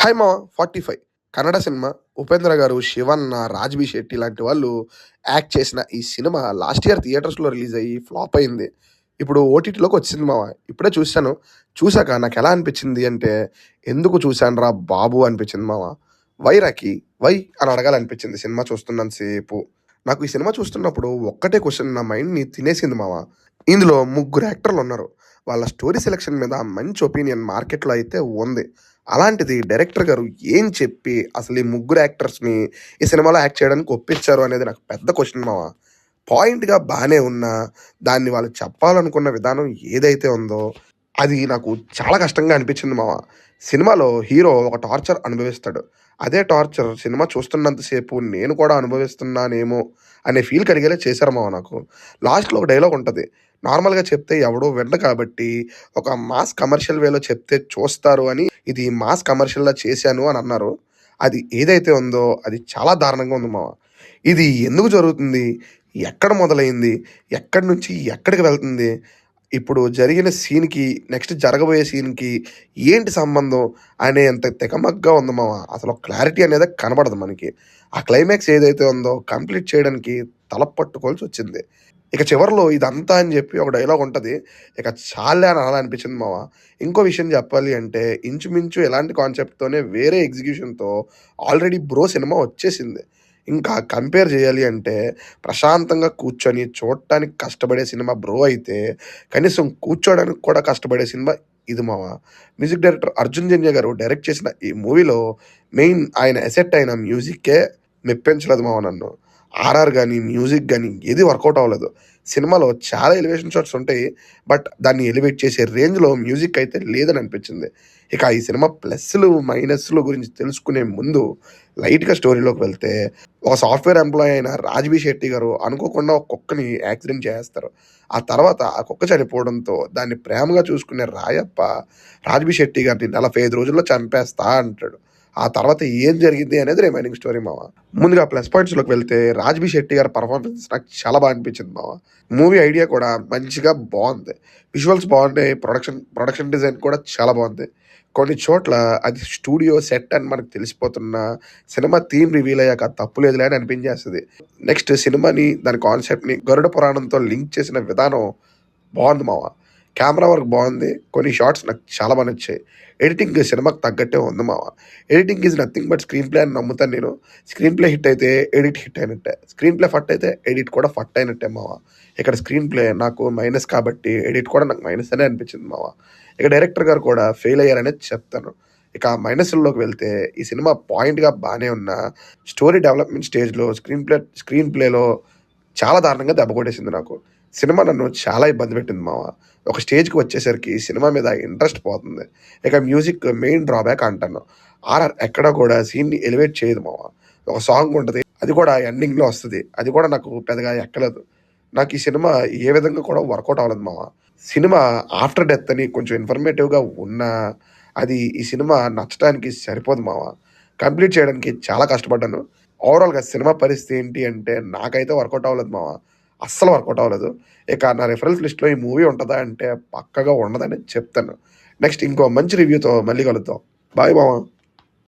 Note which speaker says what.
Speaker 1: Hi మావ 45 Kannada cinema. Upendra గారు, శివన్న, రాజ్‌బీ శెట్టి లాంటి వాళ్ళు యాక్ట్ చేసిన ఈ సినిమా లాస్ట్ ఇయర్ థియేటర్స్‌లో రిలీజ్ అయ్యి ఫ్లాప్ అయింది. ఇప్పుడు ఓటీటీలోకి వచ్చింది మావ. ఇప్పుడే చూసాను. చూసాక నాకెలా అనిపించింది అంటే, ఎందుకు చూసానురా బాబు అనిపించింది మావ. Why Rocky? వై అని అడగాలనిపించింది సినిమా చూస్తున్నంత సేపు. నాకు ఈ సినిమా చూస్తున్నప్పుడు ఒక్కటే క్వెషన్ నా మైండ్‌ని తినేసింది మావ. ఇందులో ముగ్గురు యాక్టర్లున్నారు. వాళ్ళ స్టోరీ సెలక్షన్ మీద మంచి ఒపీనియన్ మార్కెట్‌లో అయితే ఉంది. అలాంటిది డైరెక్టర్ గారు ఏం చెప్పి అసలు ఈ ముగ్గురు యాక్టర్స్‌ని ఈ సినిమాలో యాక్ట్ చేయడానికి ఒప్పించారు అనేది నాకు పెద్ద క్వెషన్ మామ. పాయింట్‌గా బానే ఉన్నా, దాన్ని వాళ్ళు చెప్పాలనుకున్న విధానం ఏదైతే ఉందో, అది నాకు చాలా కష్టంగా అనిపించింది మామ. సినిమాలో హీరో ఒక టార్చర్ అనుభవిస్తాడు. అదే టార్చర్ సినిమా చూస్తున్నంత సేపు నేను కూడా అనుభవిస్తున్నానేమో అనే ఫీల్ కలిగేలా చేశారు మామ నాకు. లాస్ట్‌లో ఒక డైలాగ్ ఉంటది. నార్మల్‌గా చెప్తే ఎవడు వినడు కాబట్టి, ఒక మాస్ కమర్షియల్ వేలో చెప్తే చూస్తారు అని, ఇది మాస్ కమర్షియల్‌లా చేశాను అని అన్నారు. అది ఏదైతే ఉందో అది చాలా దారుణంగా ఉంది మామ. ఇది ఎందుకు జరుగుతుంది? ఎక్కడ మొదలైంది? ఎక్కడి నుంచి ఎక్కడికి వెళ్తుంది? ఇప్పుడు జరిగిన సీన్‌కి, నెక్స్ట్ జరగబోయే సీన్‌కి ఏంటి సంబంధం అనేంత తికమకగా ఉంది మామ. అసలు ఒక క్లారిటీ అనేదే కనబడదు మనకి. ఆ క్లైమాక్స్ ఏదైతే ఉందో కంప్లీట్ చేయడానికి తల పట్టుకోవాల్సొచ్చింది. ఇక చివర్లో ఇదంతా అని జెప్పి ఒక డైలాగ్ ఉంటది. ఇక చాల్లే అని అనాలనిపించింది మామ. ఇంకో విషయం జెప్పాలి అంటే ఇంచుమించు ఎలాంటి కాన్సెప్ట్‌తోనే వేరే ఎగ్జిక్యూషన్‌తో ఆల్రెడీ 'బ్రో' సినిమా వచ్చేసింది. ఇంకా కంపేర్ జేయాలి అంటే ప్రశాంతంగా కూర్చొని చూడటానికి కష్టపడే సినిమా 'బ్రో' అయితే, కనీసం కూర్చోడానికి కూడా కష్టపడే సినిమా ఇది మామ. మ్యూజిక్ డైరెక్టర్ 'అర్జున్ జన్య' గారు డైరెక్ట్ చేసిన ఈ మూవీలో మెయిన్ ఆయన అసెట్ అయిన మ్యూజిక్కే మెప్పించలేదు మామ నన్ను. ఆర్ఆర్ గాని, మ్యూజిక్ గాని ఏది వర్కౌట్ అవ్వలేదు. సినిమాలో చాలా ఎలివేషన్ షాట్స్ ఉంటాయి. బట్ దాన్ని ఎలివేట్ చేసే రేంజ్‌లో మ్యూజిక్ అయితే లేదని అనిపించింది. ఇక ఈ సినిమా ప్లస్‌లు, మైనస్‌లు గురించి తెలుసుకునే ముందు లైట్‌గా స్టోరీలోకి వెళ్తే, ఒక సాఫ్ట్‌వేర్ ఎంప్లాయీ అయిన రాజ్‌బీ శెట్టి గారు అనుకోకుండా ఒక కుక్కని యాక్సిడెంట్ చేసేస్తారు. ఆ తర్వాత ఆ కుక్క చనిపోవడంతో దాన్ని ప్రేమగా చూసుకునే రాయప్ప రాజ్‌బీ శెట్టి గారిని 45 రోజుల్లో చంపేస్తా అంటాడు. ఆ తర్వాత ఏం జరిగింది అనేది రిమైనింగ్ స్టోరీ మామ. ముందుగా ప్లస్ పాయింట్స్‌లోకి వెళ్తే 'రాజ్‌బీ శెట్టి' గారి పెర్ఫార్మన్స్ నాకు చాలా అనిపించింది మామ. మూవీ ఐడియా కూడా మంచిగా బావుంది. విజువల్స్ బాగున్నాయి. ప్రొడక్షన్ డిజైన్ కూడా చాలా బావుంది. కొన్ని చోట్ల అది స్టూడియో సెట్ అని మనకు తెలిసిపోతున్నా, సినిమా థీమ్ రివీల్ అయ్యాక తప్పులేదులే అని అనిపించేస్తది. నెక్స్ట్ సినిమాని, దాని కాన్సెప్ట్‌ని గరుడ పురాణంతో లింక్ చేసిన విధానం బావుంది మామ. కెమెరా వర్క్ బావుంది. కొన్ని షాట్స్ నాకు చాలా నచ్చాయి. ఎడిటింగ్ సినిమాకి తగ్గట్టే ఉంది మామ. Editing is nothing but screen play అని నమ్ముతాను నేను. స్క్రీన్ ప్లే హిట్ అయితే ఎడిట్ హిట్ అయినట్టే. స్క్రీన్ ప్లే ఫట్ అయితే ఎడిట్ కూడా ఫట్ అయినట్టే మామ. ఇక్కడ స్క్రీన్ ప్లే నాకు మైనస్ కాబట్టి ఎడిట్ కూడా నాకు మైనస్ అనే అనిపించింది మామ. ఇక డైరెక్టర్ గారు కూడా ఫెయిల్ అయ్యారనే చెప్తాను. ఇక మైనస్‌ల్లోకి వెళ్తే ఈ సినిమా పాయింట్‌గా బానే ఉన్నా, స్టోరీ డెవలప్‌మెంట్ స్టేజ్‌లో స్క్రీన్ ప్లేలో చాలా దారుణంగా దెబ్బ కొట్టేసింది నాకు. సినిమా నన్ను చాలా ఇబ్బంది పెట్టింది మావ. ఒక స్టేజ్‌కి వచ్చేసరికి సినిమా మీద ఇంట్రెస్ట్ పోతుంది. ఇక మ్యూజిక్ మెయిన్ డ్రాబ్యాక్ అంటాను. ఆర్ఆర్ ఎక్కడ కూడా సీన్‌ని ఎలివేట్ చేయదు మావ. ఒక సాంగ్ ఉంటది. అది కూడా ఎండింగ్‌లో వస్తది. అది కూడా నాకు పెద్దగా ఎక్కలేదు. నాకు ఈ సినిమా ఏ విధంగా కూడా వర్కౌట్ అవ్వలేదు మావ. సినిమా ఆఫ్టర్ డెత్ అని కొంచెం ఇన్ఫర్మేటివ్‌గా ఉన్నా, అది ఈ సినిమా నచ్చడానికి సరిపోదు మావ. కంప్లీట్ చేయడానికి చాలా కష్టపడ్డాను. ఓవరాల్‌గా సినిమా పరిస్థితి ఏంటి అంటే నాకైతే వర్కౌట్ అవ్వలేదు మావ. అస్సలు వర్కౌట్ అవ్వలేదు. ఇక నా రిఫరెన్స్ లిస్ట్‌లో ఈ మూవీ ఉంటదా అంటే పక్కాగా ఉండదని చెప్తాను. నెక్స్ట్ ఇంకో మంచి రివ్యూతో మళ్ళీ కలుద్దాం. బాయ్ మామ.